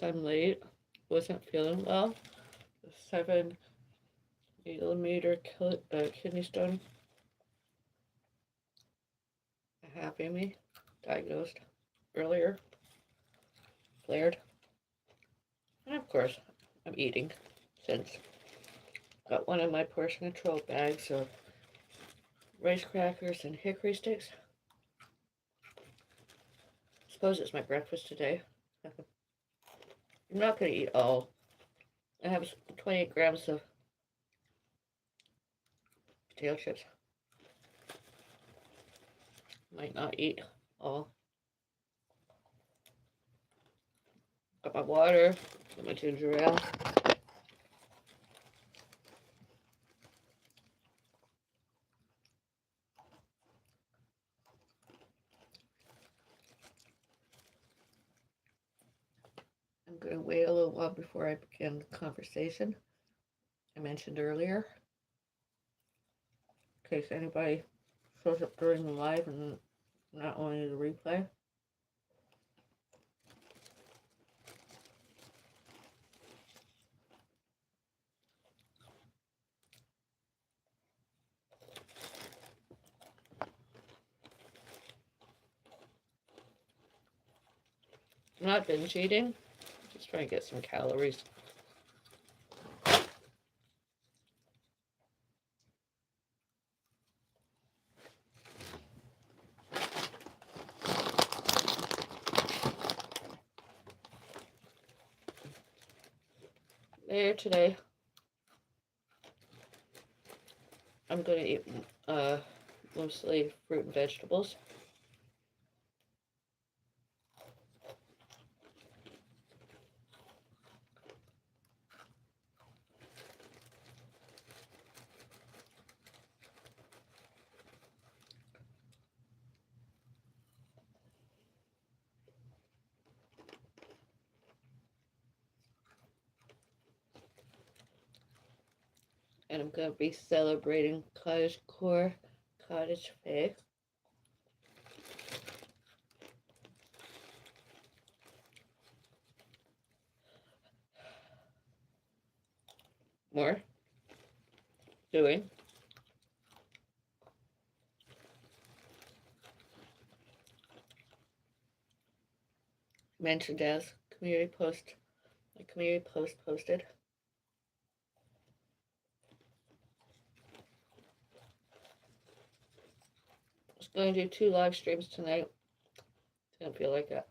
I'm late. Wasn't feeling well. 7 millimeter kidney stone having me diagnosed earlier, flared. And of course, I'm eating since. Got one of my portion control bags of rice crackers and hickory sticks. Suppose it's my breakfast today. I'm not going to eat all. I have 28 grams of potato chips. Might not eat all. Got my water, got my ginger ale. I'm going to wait a little while before I begin the conversation I mentioned earlier, in case anybody shows up during the live and not only the replay. I'm not binge eating, just trying to get some calories. Later today, I'm going to eat mostly fruit and vegetables. And I'm going to be celebrating Cottagecore Cottage Fae. More doing. Mentioned as community post, a community post posted. I was going to do 2 live streams tonight. Didn't feel like that.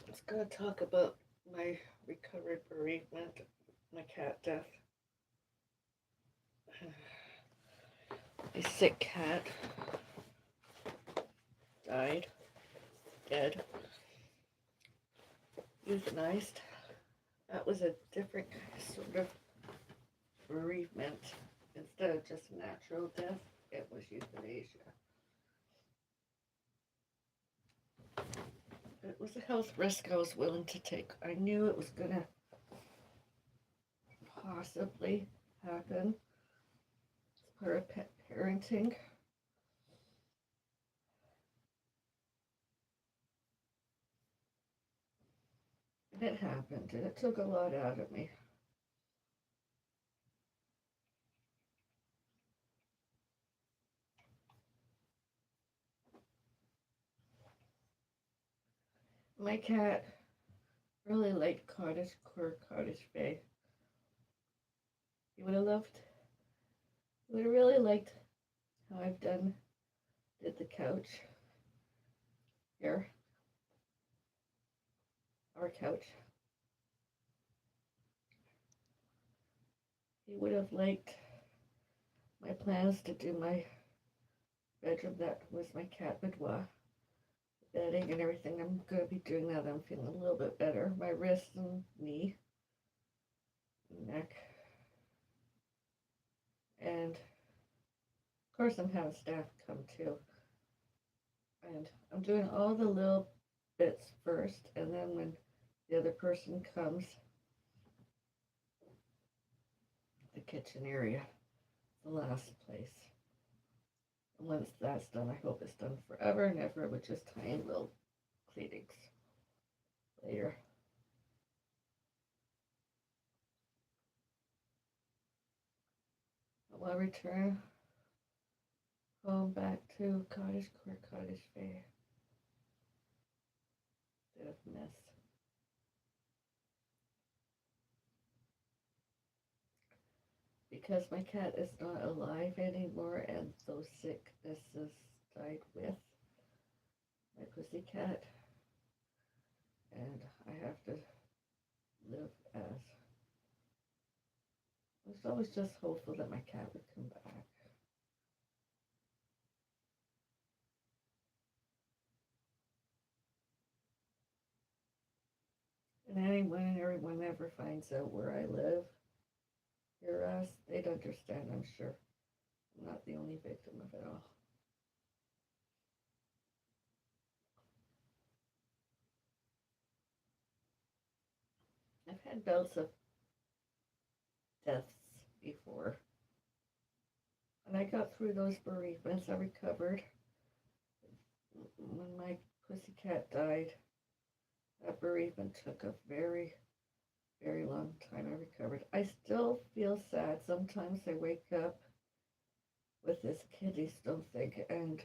Let's go talk about my recovered bereavement, my cat death. A sick cat died, dead, euthanized. That was a different sort of bereavement. Instead of just natural death, it was euthanasia. It was a health risk I was willing to take. I knew it was going to possibly happen as part of pet parenting. And it happened, and it took a lot out of me. My cat really liked Cottagecore Cottage Fae. He would have really liked how I've did the couch here, our couch. He would have liked my plans to do my bedroom. That was my cat boudoir, bedding and everything. I'm going to be doing that. I'm feeling a little bit better. My wrist and knee, neck, and of course I'm having staff come too. And I'm doing all the little bits first, and then when the other person comes, the kitchen area, the last place. And once that's done, I hope it's done forever and ever with just tiny little cleanings later. I'll return home back to Cottagecore Cottage Fae. Bit of mess. Because my cat is not alive anymore and those sicknesses died with my pussy cat, and I have to live as. I was always just hopeful that my cat would come back. And anyone and everyone ever finds out where I live, hear us, they'd understand, I'm sure. I'm not the only victim of it all. I've had bouts of deaths before. And I got through those bereavements. I recovered. When my pussycat died, that bereavement took a very, very long time. I recovered. I still feel sad. Sometimes I wake up with this kidney stone thing, and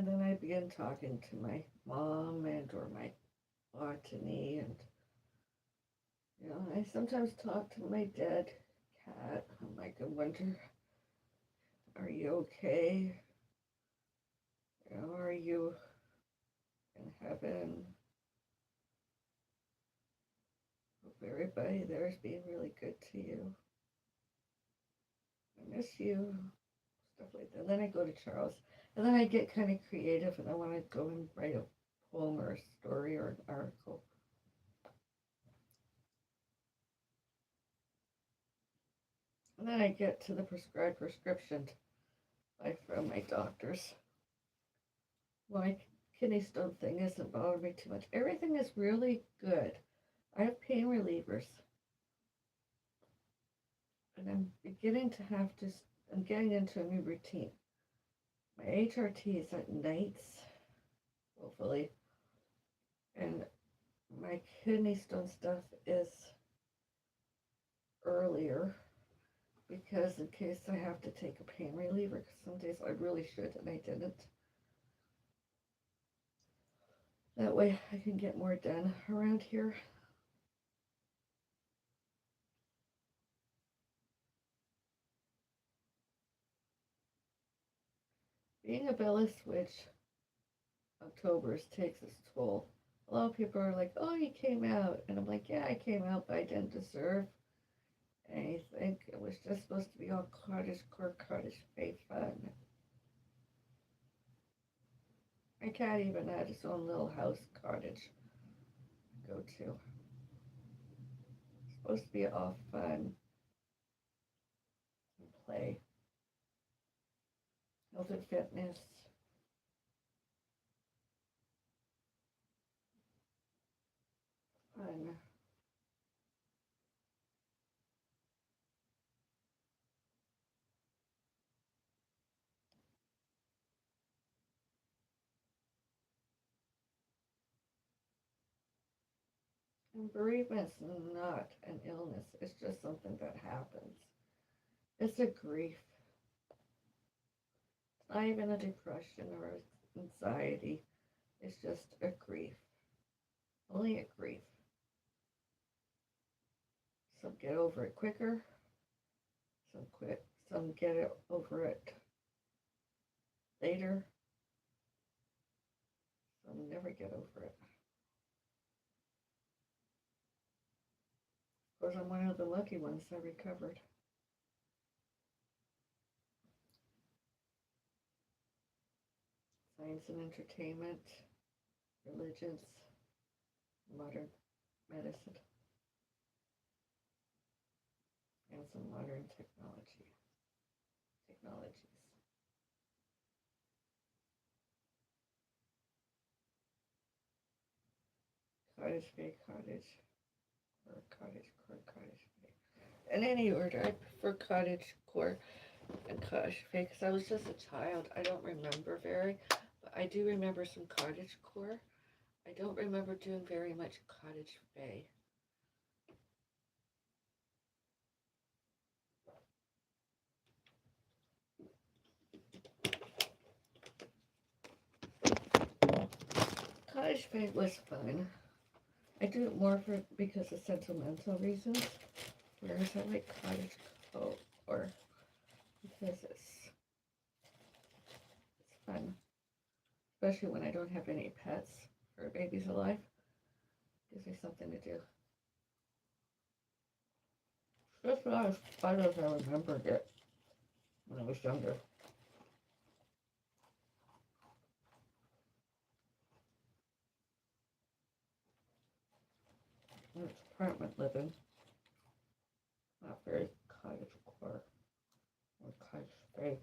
then I begin talking to my mom and or my botany, and I sometimes talk to my dead cat. I'm like, I wonder, are you okay? Are you in heaven? Hope everybody there is being really good to you. I miss you. Stuff like that. And then I go to Charles, and then I get kind of creative, and I want to go and write a poem or a story or an article. And then I get to the prescribed prescription from my doctors. My kidney stone thing isn't bothering me too much. Everything is really good. I have pain relievers. And I'm beginning to have to, I'm getting into a new routine. My HRT is at nights, hopefully. And my kidney stone stuff is earlier because in case I have to take a pain reliever, because some days I really should and I didn't. That way I can get more done around here. Being a Bella Switch, October's takes its toll. A lot of people are like, oh, you came out. And I'm like, yeah, I came out, but I didn't deserve anything. It was just supposed to be all Cottagecore Cottage Fae fun. My cat even had his own little house cottage to go to. It's supposed to be all fun and play. Health and fitness. Fun. And bereavement's not an illness. It's just something that happens. It's a grief. It's not even a depression or anxiety. It's just a grief. Only a grief. Some get over it quicker. Some quit. Some get it over it later. Some never get over it. Of course, I'm one of the lucky ones that recovered. Science and entertainment, religions, modern medicine. some modern technologies. Cottage Fae Cottagecore Cottage Fae. In any order, I prefer Cottagecore and Cottage Fae because I was just a child. I don't remember very, but I do remember some Cottagecore. I don't remember doing very much Cottage Fae. Cottage Fae was fun. I do it more because of sentimental reasons, whereas I like Cottage or because it's fun, especially when I don't have any pets or babies alive. Gives me something to do. That's not as fun as I remembered it when I was younger. When it's apartment living, not very Cottagecore or Cottage Fae.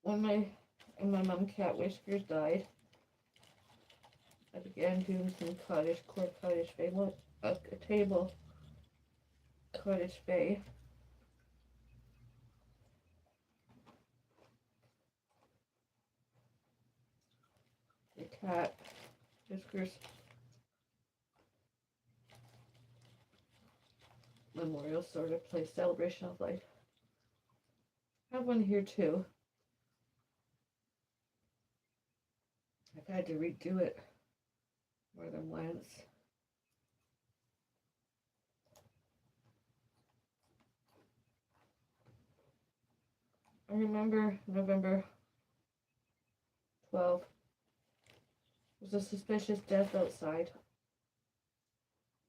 When my mom cat Whiskers died, I began doing some Cottagecore Cottage Fae. A table Cottage Fae. The cat Whiskers memorial sort of place, celebration of life. I have one here too. I've had to redo it more than once. I remember November 12th was a suspicious death outside.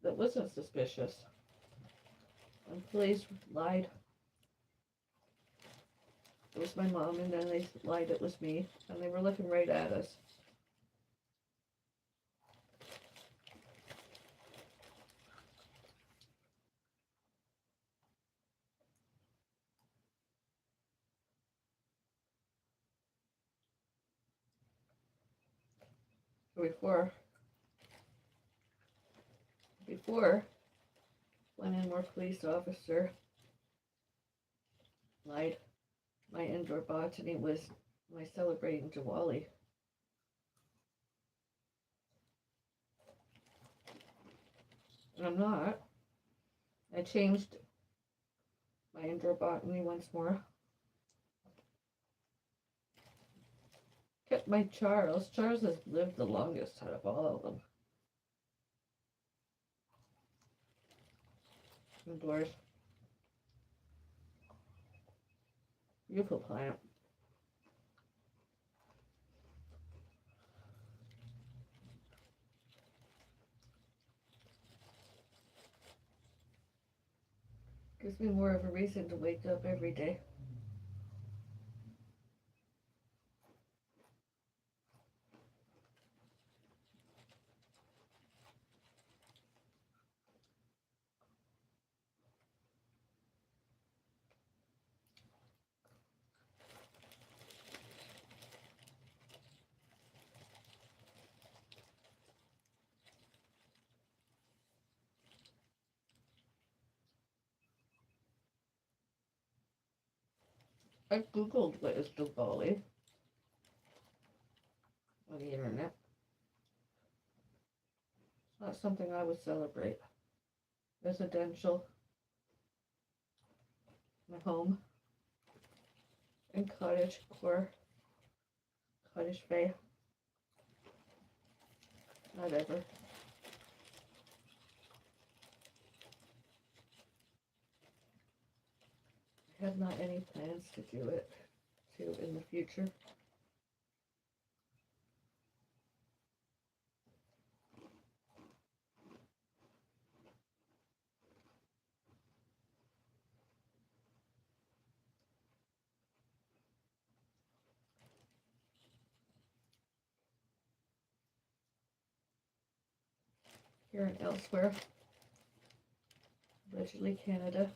That wasn't suspicious. And police lied. It was my mom, and then they lied it was me, and they were looking right at us. Before, one in more police officer lied. My indoor botany was my celebrating Diwali. And I'm not. I changed my indoor botany once more. Kept my Charles. Charles has lived the longest out of all of them. Indoors. Beautiful plant. Gives me more of a reason to wake up every day. I googled what is Diwali on the internet. It's not something I would celebrate. residential, my home, and Cottagecore Cottage Fae. Whatever. I have not any plans to do it in the future. Here and elsewhere, allegedly Canada.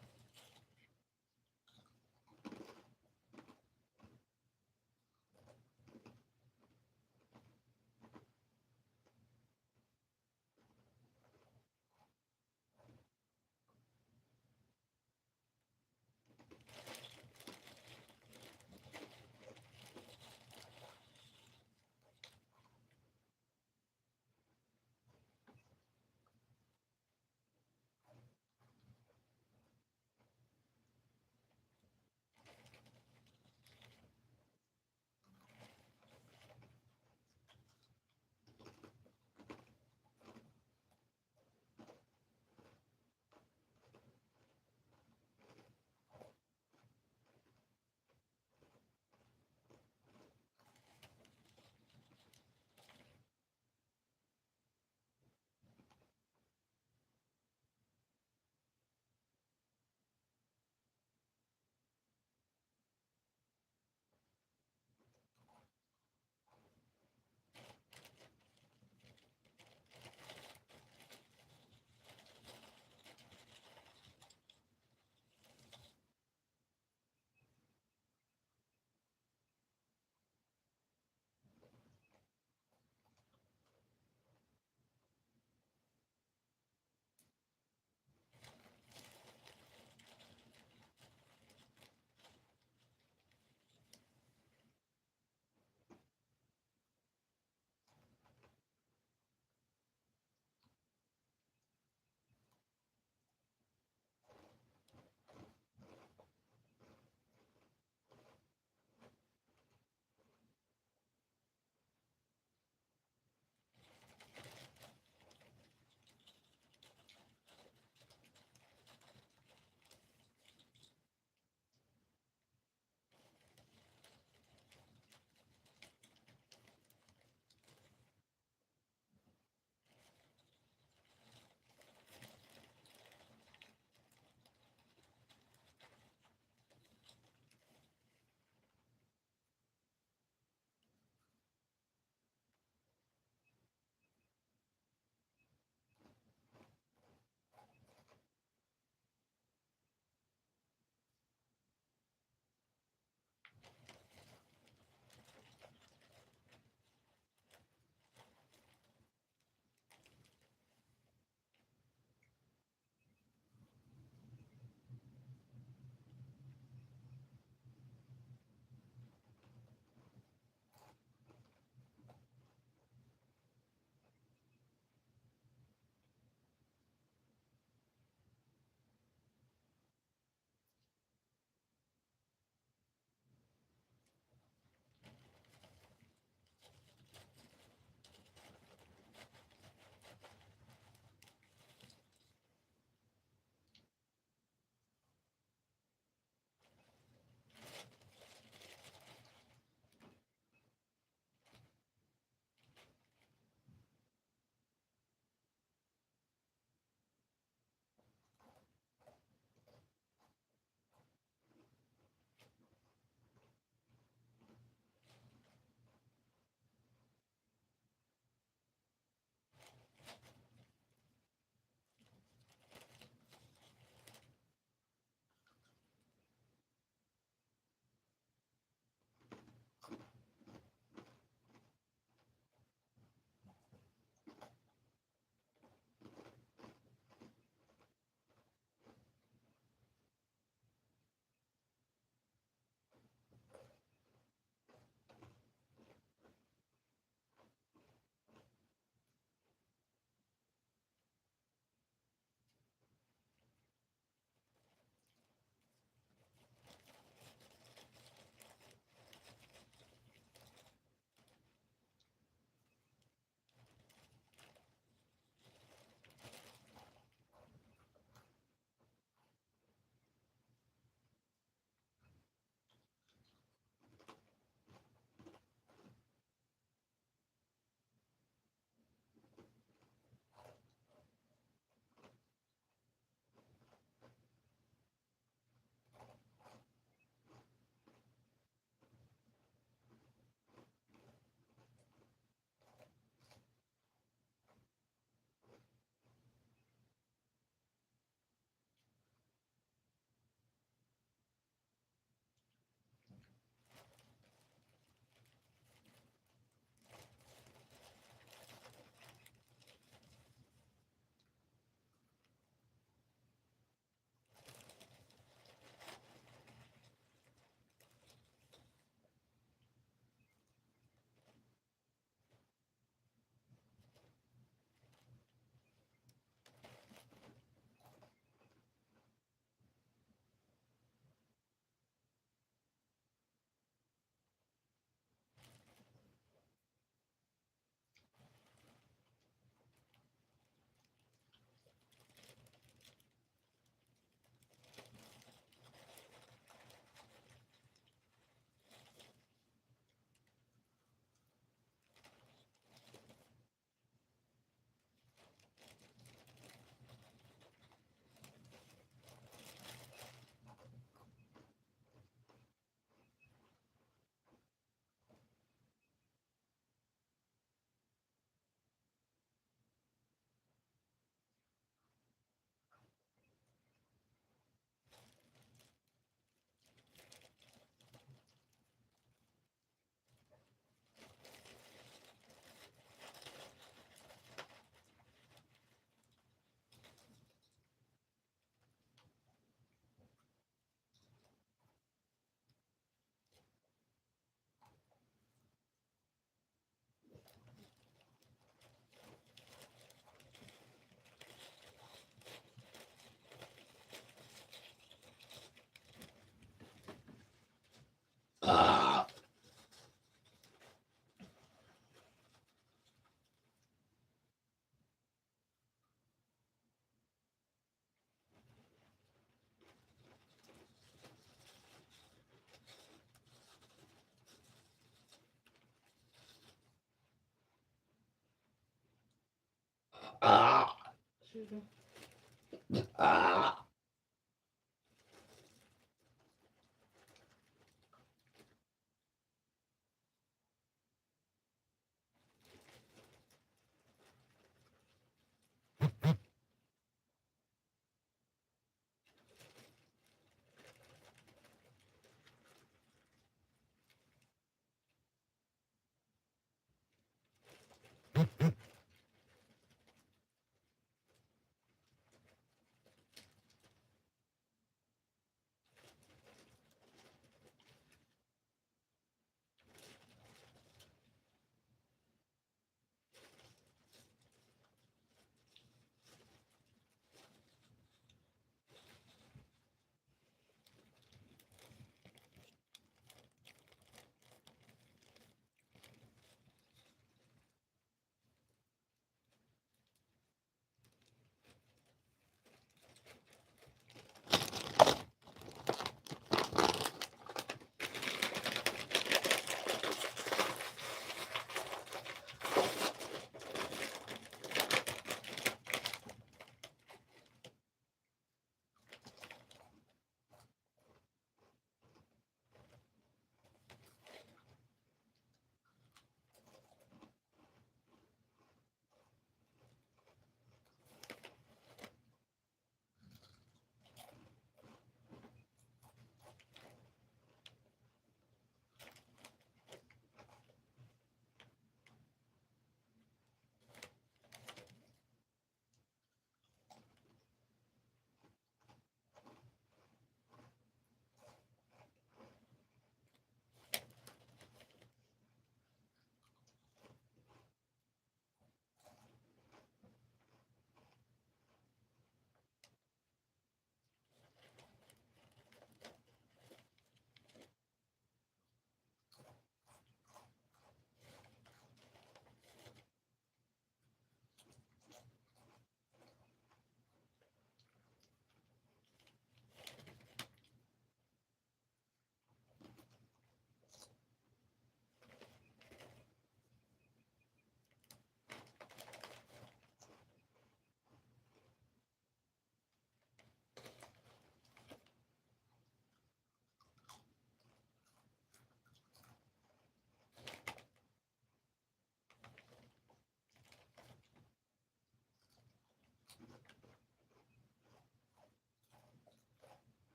Ah. Excuse me. Ah.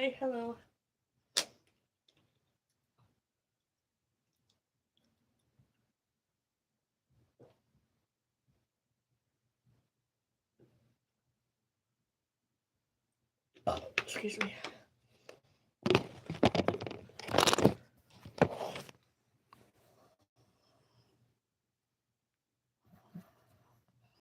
Hi, hello. Oh, excuse me.